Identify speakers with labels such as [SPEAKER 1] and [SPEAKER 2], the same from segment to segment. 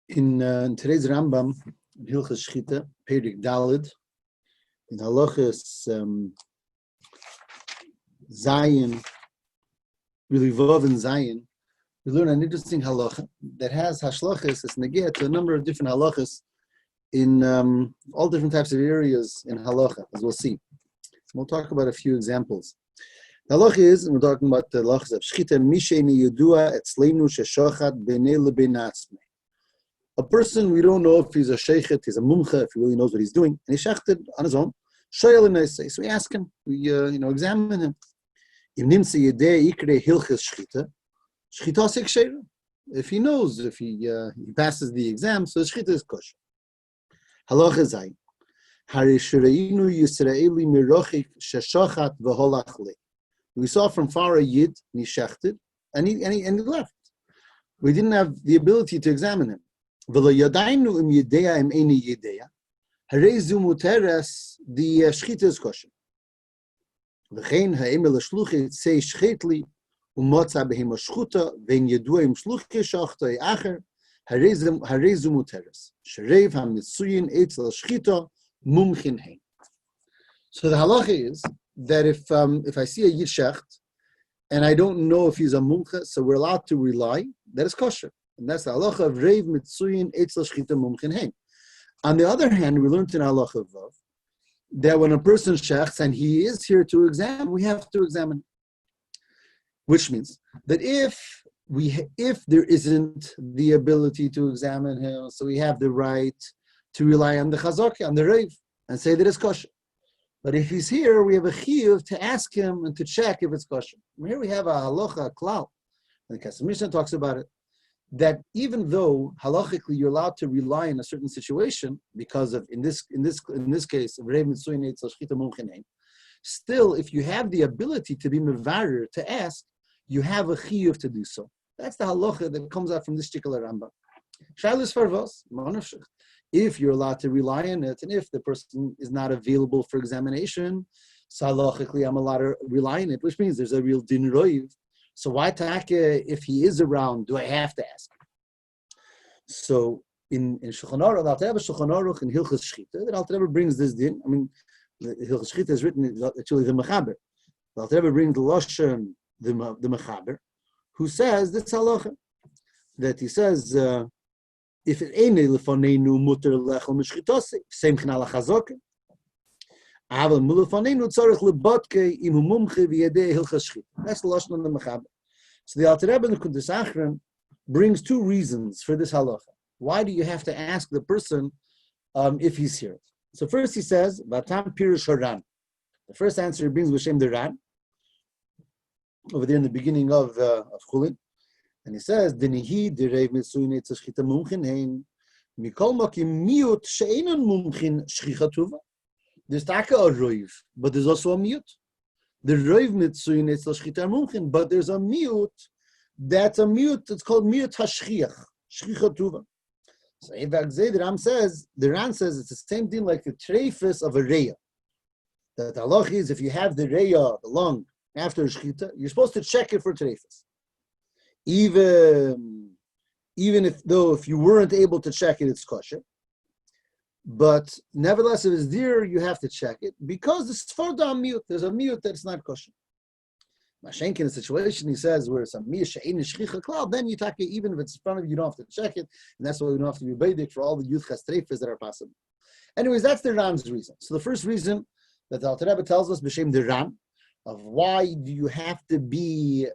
[SPEAKER 1] In today's Rambam, in Hilchos Shechitah, Perek Daled, in Halachas Zion, really Vav and Zion, we learn an interesting halacha that has hashlochas, it's negeh to a number of different halachas in all different types of areas in halacha, as we'll see. We'll talk about a few examples. The halacha is, and we're talking about the halachas of Shechitah, Misheni Yedua Etzleinu Sheshochat B'nei Lebein Atzmei. A person, we don't know if he's a sheikhet, he's a mumcha, if he really knows what he's doing, and he shechted on his own. So we ask him, we examine him. If he knows, if he passes the exam, so shechita is kosher. Halacha zay. We saw from far a yid, and he shechted, and he left. We didn't have the ability to examine him. The shechita is kosher. V'chein ha'emel ha'shluchit say shchetli u'motza behem ha'shchuta ve'en yedua im shluchit shachta acher harezu muteres sherev ha'mitzuyin etzel shchita mumchin hein. So the halacha is that if I see a yid shecht and I don't know if he's a mumcha, so we're allowed to rely that is kosher. And that's the halacha of Reiv Mitzuyin Eitzel Shechita Mumchin Hein. On the other hand, we learned in halacha of Vav that when a person shechts and he is here to examine, we have to examine. Which means that if there isn't the ability to examine him, so we have the right to rely on the chazaka, on the Reiv, and say that it's kosher. But if he's here, we have a chiyuv to ask him and to check if it's kosher. And here we have a halacha, a klal, and the Kesef Mishnah talks about it, that even though halachically you're allowed to rely in a certain situation because of in this case still if you have the ability to be mevarer, to ask, you have a chiyuv to do so. That's the halacha that comes out from this particular Rambam. Shailis farvos, if you're allowed to rely on it, and if the person is not available for examination, so halachically I'm allowed to rely on it, which means there's a real din roiv. So why take if he is around? Do I have to ask? So in Shulchan Aruch, the Alter Rebbe Shulchan Aruch in Hilchos Shechitah, the Alter Rebbe brings this din. I mean, Hilchos Shechitah is written actually the Mechaber. The Alter Rebbe brings the Lashon the Mechaber, who says this halacha that he says if it ain't lefaneinu muter lechol mishchitose same chinal chazok. That's the Lashon of the Mechaber. So the Alter Rebbe in the Kudas Achron brings two reasons for this halacha. Why do you have to ask the person if he's here? So first he says, "Vatam Pirush Haran." The first answer he brings B'Shem the Ran over there in the beginning of Chulin, and he says, "Denihi dereiv mitzuyin etz shchita mumchin hein mikol makim miut she'enon mumchin shchicha tuva." There's taka a roiv, but there's also a mute. The roiv mitzuyin etzel shchita mumchin, but there's a mute. That's a mute. It's called mute hashchiach, shchicha tuva. So the Ran says it's the same thing like the treifus of a reya. That the halach is if you have the reya, the lung, after shchita, you're supposed to check it for treifus. Even if you weren't able to check it, it's kosher. But nevertheless, if it's there, you have to check it because it's for the mute. There's a mute that's not kosher. Mashenk in a situation, he says, where it's a mute she'ein shchicha klal, then you take it, even if it's in front of you, you don't have to check it, and that's why we don't have to be beidik for all the youth chastrefes that are possible. Anyways, that's the Ran's reason. So the first reason that the Alter Rebbe tells us, b'shem the Ran, of why do you have to be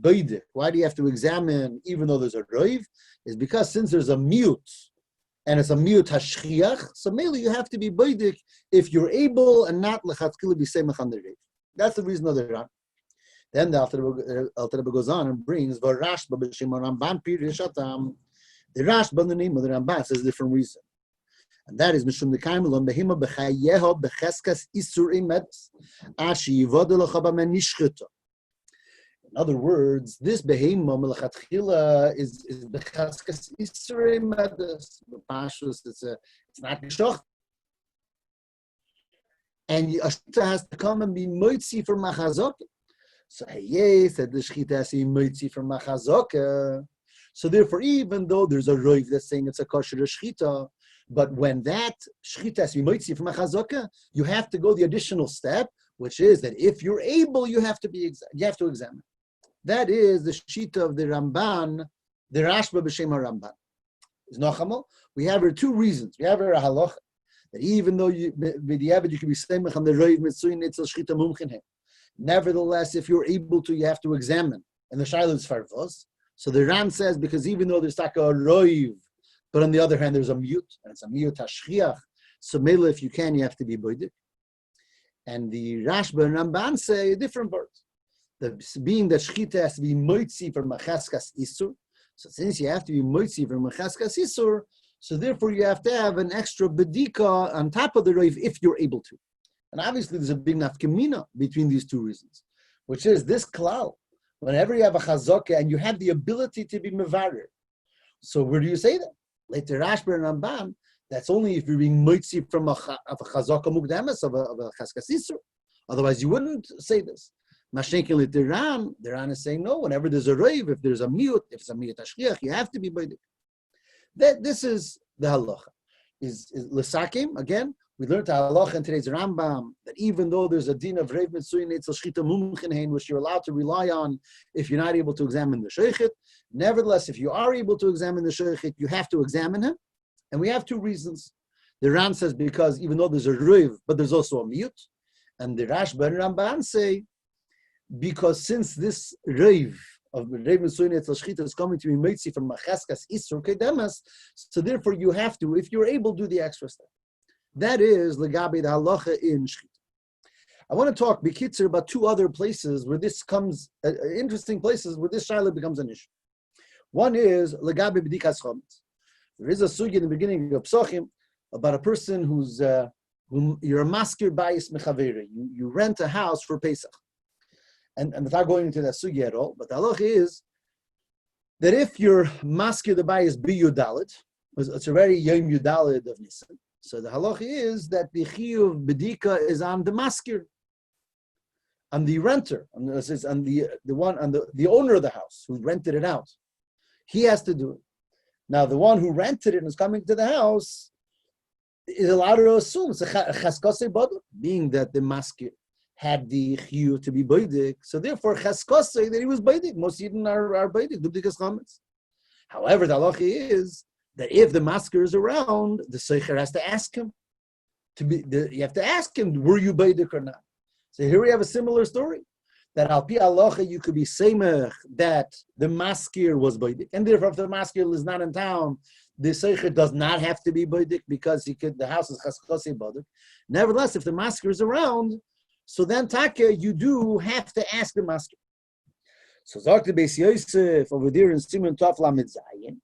[SPEAKER 1] beidik? Why do you have to examine even though there's a roiv? Is because since there's a mute, and it's a miyut hashchiach, so mainly you have to be beidik if you're able and not lechatzkila be semach on the reiv. That's the reason of the Ran. Then the Alter Rebbe goes on and brings v'rashba b'shem Ramban Pirush Hatam. The Rashba in the name of the Ramban says a different reason, and that is mishum dekaim lo behima b'chayeho b'cheskas isurei medes ashi yivod lecha b'men nishchita. In other words, this behema melechatchila is b'cheskas isurei medes. Pashtus, it's not geshocht, and a shita has to come and be moitzi for machazok. So yes, said the shechita has to be moitzi for machazok. So therefore, even though there's a roiv that's saying it's a kosher shechita, but when that shechita has to be moitzi from a chazaka, you have to go the additional step, which is that if you're able, you have to examine. That is the shita of the Ramban, the Rashba b'shem Ramban. Is Nochamo. We have here two reasons. We have here a halacha that even though you can be semech on the roiv mitzuyin etzel shechita mumchin. Nevertheless, if you're able to, you have to examine. And the shaila is farvos. So the Ram says, because even though there's taka roiv, but on the other hand, there's a mute, and it's a mute hashchiach. So mele, if you can, you have to be boidik. And the Rashba and Ramban say a different word. Being that shechita has to be moitzi for machaskas isur. So since you have to be moitzi for machaskas isur, so therefore you have to have an extra bedika on top of the roiv if you're able to. And obviously there's a big nafkamina between these two reasons, which is this klal. Whenever you have a chazaka and you have the ability to be mevarer, so where do you say that? Later Rashba and Ramban, that's only if you're being moitzi from a chazaka mukdamas of a chaskas isur. Otherwise you wouldn't say this. Mashenkin later the Ran is saying no. Whenever there's a roiv, if there's a mute, if it's a miyut hashchiach, you have to be boidik. This is the halacha. Is l'sakim again? We learned the halacha in today's Rambam that even though there's a din of reiv mitzuyin etzel shechita mumchin, which you're allowed to rely on if you're not able to examine the sheikhit, nevertheless, if you are able to examine the sheikhit, you have to examine him. And we have two reasons. The Ram says because even though there's a reiv, but there's also a mute. And the Rashba and Ramban say because since this reiv of reiv mitzuyin etzel shechita is coming to be mitzi from machaskas isur kedemas, so therefore you have to, if you're able, do the extra step. That is legabe the halacha in shechita. I want to talk b'kitzer about two other places where this comes, interesting places where this shaila becomes an issue. One is legabe b'dikas chometz. There is a sugi in the beginning of Psochim about a person who's whom you're a maskir bayis mechaveri. You rent a house for Pesach, and without going into that sugi at all. But the halacha is that if you're maskir the bayis b'yudalit, it's already yom yudalit of Nisan. So the halacha is that the chiyuv bedika is on the maskir, on the renter, on the owner of the house who rented it out. He has to do it. Now the one who rented it and is coming to the house is allowed to assume it's a chaskase baduk, being that the maskir had the chiyuv to be baidik. So therefore chaskase that he was baidik. Most Yidden are baidik. B'dikas chametz. However, the halacha is that if the masker is around, the seicher has to ask him you have to ask him, were you baidik or not? So here we have a similar story that al pi halacha you could be semech that the masker was baidik, and therefore if the masker is not in town, the seicher does not have to be baidik because the house is chaskasi baidik. Nevertheless, if the masker is around, so then take you do have to ask the masker. So Zok the Beis Yosef over there in Simon Tov Lamed Zayin.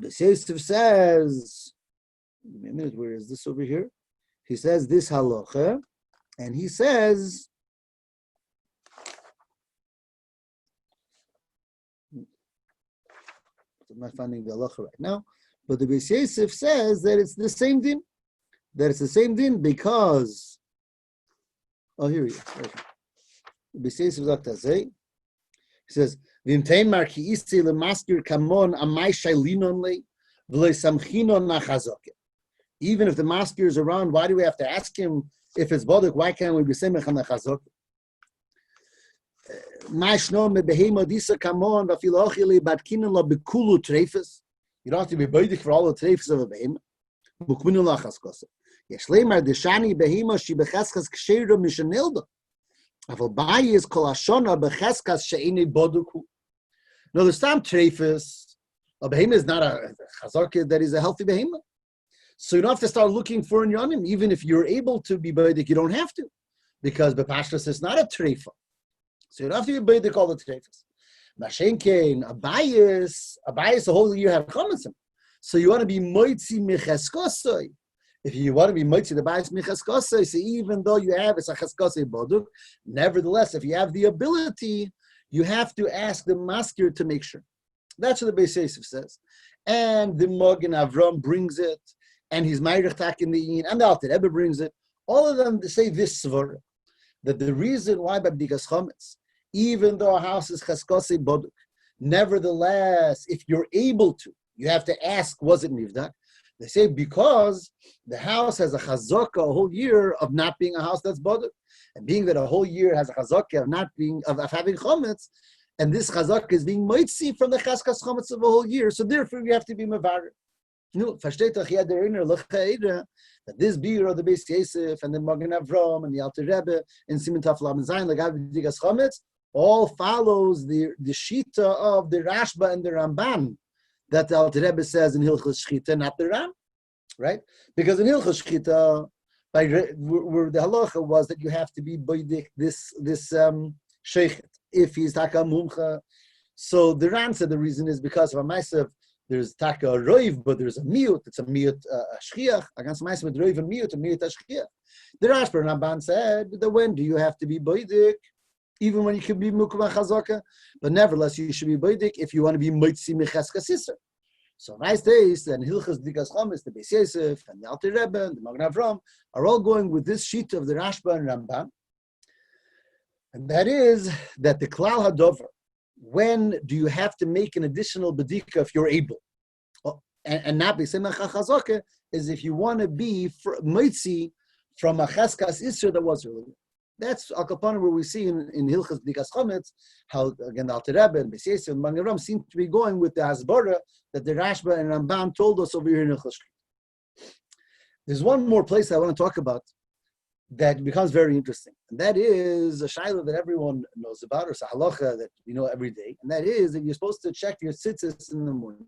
[SPEAKER 1] The Yosef says, wait a minute, where is this over here? He says this halacha, and he says, I'm not finding the halacha right now, but the Beis Yosef says that it's the same din. That it's the same din because, oh, here he is. The Beis Yosef Zaktazei. He says, "V'imtein marki isi lemaskir kamon amay shailinon le v'le samchinon nachazok." Even if the maskir is around, why do we have to ask him if it's boduk? Why can't we be semech on nachazok? Ma'ishno mebehema disa kamon v'afilo ochili badkinon la bekulu treifes. You don't have to be bodik for all the treifes of a behema. Mukminu lachazkos. Yeshleimar deshani behema shi bechaschas ksheira mishanilda. No, there's some treifus. A behemoth is not a chazaka that is a healthy behemoth. So you don't have to start looking for an yonim. Even if you're able to be baidik, you don't have to. Because bepashtas is not a treifa. So you don't have to be baidik all the treifus. Mashenkein, a bias the whole year have comments. So you want to be moitzi mechaskosoi. If you want to be moitzi the bias mechaskosei, so even though you have it's a chaskosei boduk, nevertheless, if you have the ability, you have to ask the maskir to make sure. That's what the Beis Yosef says. And the Mogen Avram brings it, and his Meirich Tak in the Yin, and the Alter Rebbe brings it. All of them say this svara, that the reason why by b'dikas chametz, even though a house is chaskosei boduk, Nevertheless, if you're able to, you have to ask, was it nivdak? They say because the house has a chazaka a whole year of not being a house that's bothered, and being that a whole year has a chazaka of not being of having chometz, and this chazaka is being mitzi from the chaskas chometz of a whole year, so therefore you have to be mevarer. No, versteht doch jeder inner that this beer of the Beis Yosef and the Magen Avram and the Alter Rebbe and Siman Taf Lamed Zayin like Digas Chometz all follows the Shita of the Rashba and the Ramban that the Alter Rebbe says in Hilchos Shechitah, not the Ram, right? Because in Hilchos Shechitah, where the halacha was that you have to be boidik this sheikhet if he's taka mumcha. So the Ram said the reason is because of a ma'asav. There's taka roiv, but there's a miut. It's a miut shchiach. Against ma'asav with roiv and miut shchiach. The Rashba and Ramban said that when do you have to be boidik? Even when you can be mukma chazaka, but nevertheless you should be boidik if you want to be moitzi mecheska sister. So nice days, and Hilchas Digas Chometz, the Beis Yosef, and the Alter Rebbe, and the Magen Avram are all going with this sheet of the Rashba and Ramban, and that is that the Klal Hadover. When do you have to make an additional bedika if you're able, and not be semach chazaka is if you want to be moitzi from a cheskas isra that was earlier. That's Al-Kapana where we see in Hilchas Digas Chometz how, again, the Alter Rebbe and Beis Yosef and Magen Avram seem to be going with the Hasbara that the Rashba and Ramban told us over here in Hilchos. There's one more place I want to talk about that becomes very interesting, and that is a shayla that everyone knows about, or it's a halacha that we know every day, and that is that you're supposed to check your tzitzis in the morning.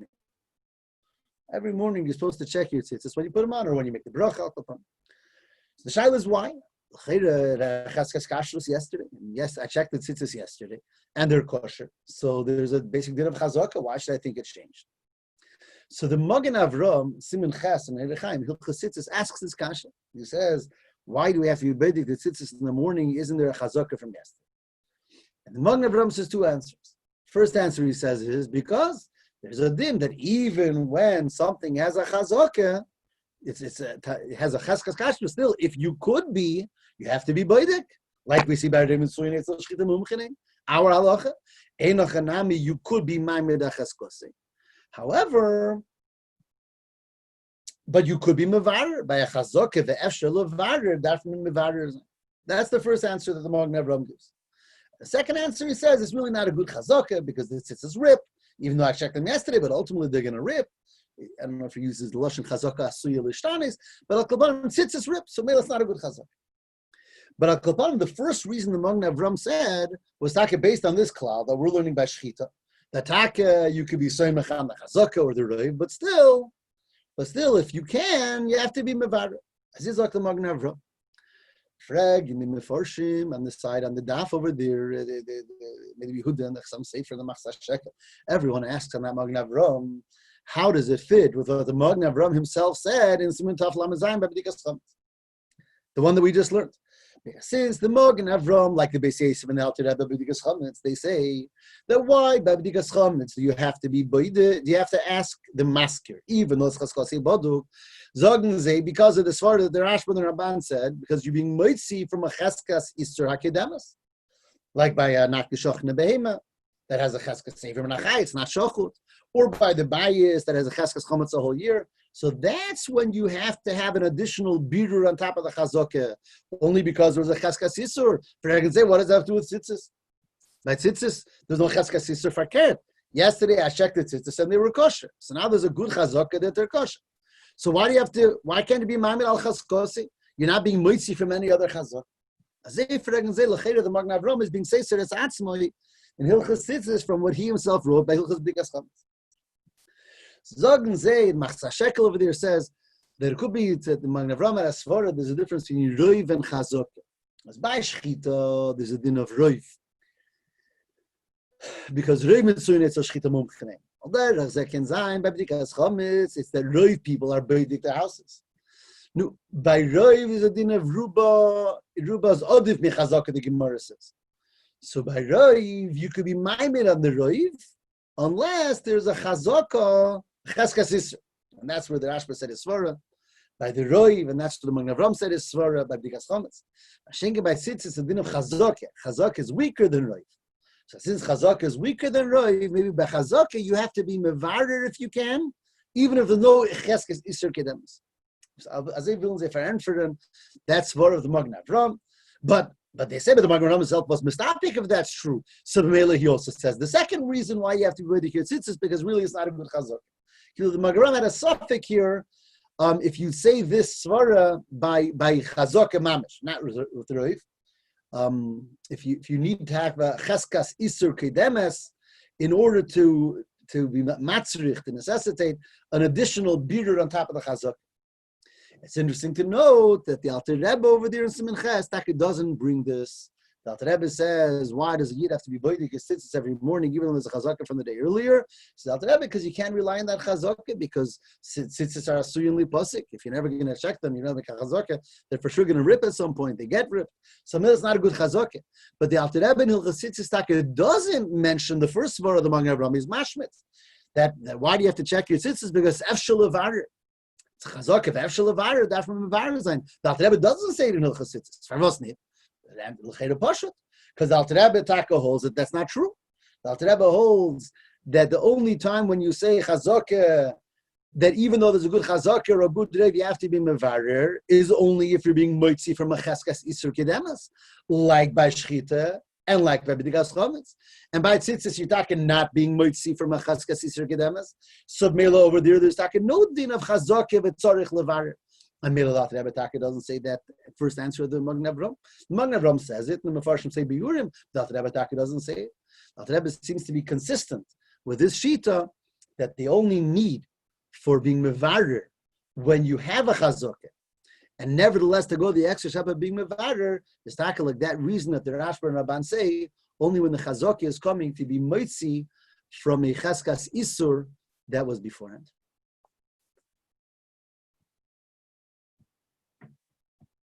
[SPEAKER 1] Every morning you're supposed to check your tzitzis when you put them on or when you make the bracha Al-Kapana. So the shayla is why? Yesterday. Yes, I checked the tzitzis yesterday, and they're kosher. So there's a basic din of chazaka. Why should I think it's changed? So the Magen Avram, Siman Ches, and Erechaim, Hilchos Tzitzis asks this kasha. He says, why do we have to be bedic the tzitzis in the morning? Isn't there a chazaka from yesterday? And the Magen Avram says two answers. First answer he says is because there's a din that even when something has a chazaka, it has a cheskas kashrus. Still, if you could be, you have to be bedic, like we see by Raymond Suyin Etzel Shechitah Mumchine. Our halacha, enochanami, you could be ma'amed acheskosei. However, but you could be mevarer by a chazaka ve'efshel levarer. That's the first answer that the Magen Avram gives. The second answer he says it's really not a good chazaka because the tzitzis rip. Even though I checked them yesterday, but ultimately they're going to rip. I don't know if he uses the lashon chazaka asuya l'shtanis, but al-kalban tzitzis rip, so maybe it's not a good chazaka. But al-kalban, the first reason the Magen Avram said was taka based on this cloud that we're learning by Shechitah. That taka you could be soymech on the chazaka or the reiv, but still, if you can, you have to be mevarer. As is like the Magen Avram. Frag in the mefarshim on the side on the daf over there, maybe Yehuda and some say for the Machzah Shekel. Everyone asks on that Magen Avram, how does it fit with what the Magen Avram himself said in Siman Taf Lamed Zayin by B'dikas Chometz, the one that we just learned? Since the Magen Avram, like the Beis Yosef and the Alter Rebbe B'dikas Chometz, they say that why by B'dikas Chometz do you have to be boide? Do you have to ask the masker, even though it's chaskasi boduk? Zogen ze, because of the svara that the Rashba and the Ramban said, because you're being moitzi from a cheskas isur hakedemas, like by a nakishoch nebehema that has a cheskas sefer menachai, it's not shochut, or by the bayis that has a cheskas chometz a whole year. So that's when you have to have an additional birur on top of the chazaka, only because there's a cheskas isur. For I can say, what does that have to do with tzitzis? By tzitzis, there's no cheskas isur fakert. Yesterday I checked the tzitzis and they were kosher. So now there's a good chazaka that they're kosher. So why can't it be ma'amid al chaskosi? You're not being moitzi from any other chazak. As if the Magen Avram is being seiser as atzmoi in Hilchos Tzitzis from what he himself wrote by Hilchos B'dikas Chometz. Zogen ze in Machzah Shekel over there says there could be that the Magen Avram at Asvara there's a difference between roiv and chazaka. As by Shechitah there's a din of roiv because roiv mitzuyin etzel Shechitah mumchneim. It's that roiv people are beidik their houses. No, by roiv is a din of ruba. Ruba's odif mechazaka, the Gemara says. So by roiv you could be maimed on the roiv unless there's a chazaka cheskas isur, and that's where the Rashba said is svara by the roiv, and that's what the Magen Avram said is svara by B'dikas Chometz. Shenke by tzitzis is a din of chazaka. Chazaka is weaker than roiv. So since Chazaka is weaker than Roiv, maybe by Chazaka you have to be Mevarer if you can, even if there's no Cheskes Isur Kedemus. So as they will say for Enferen, that's word of the Magen Avram. But they say that the Magen Avram himself was mistapik if that's true. So Mela he also says the second reason why you have to be ready to Yitzitz is because really it's not a good Chazaka. The Magen Avram had a suffix here. If you say this svara by Chazaka Mamish, not with Roiv. If you need to have a cheskas isur kedemes in order to be matzrich, to necessitate an additional birur on top of the chazak. It's interesting to note that the Alter Rebbe over there in Siman Ches doesn't bring this. The Alter Rebbe says, why does a yid have to be boidik his tzitzis every morning, even though there's a chazaka from the day earlier? So the Alter Rebbe, because you can't rely on that chazaka, because tzitzis are asuyinli pasik. If you're never going to check them, you're not like a chazaka, they're for sure going to rip at some point. They get ripped. So it's not a good chazaka. But the Alter Rebbe in Hilchos Tzitzis doesn't mention the first word of the Magen Avram is mashmit. That why do you have to check your tzitzis? Because efshel levarer. It's a chazaka, efshel levarer, that from levarer zayin. The Alter Rebbe doesn't say it in Hilchos Tzitzis. Because the Alter Rebbe Taka holds that that's not true. The Alter Rebbe holds that the only time when you say chazaka, that even though there's a good chazaka or a good rev, you have to be mevarer, is only if you're being moitzi from a cheskas isur kedemas, like by Shechitah and like by b'digas chometz. And by tzitzis, you're talking not being moitzi from a cheskas isur kedemas. So Mela over there's talking no din of chazaka v'tzorich levarer. And Mela Rebbe Taka doesn't say that first answer of the Magen Avram. The Magen Avram says it, and the Mefarshim say Biyurim. The Rebbe Taka doesn't say it. The Rebbe seems to be consistent with this Shita that the only need for being mevarer when you have a chazaka, and nevertheless to go the extra step of being mevarer is Taka like that reason that the Rashba and Rabban say only when the chazaka is coming to be moitzi from a cheskas isur that was beforehand.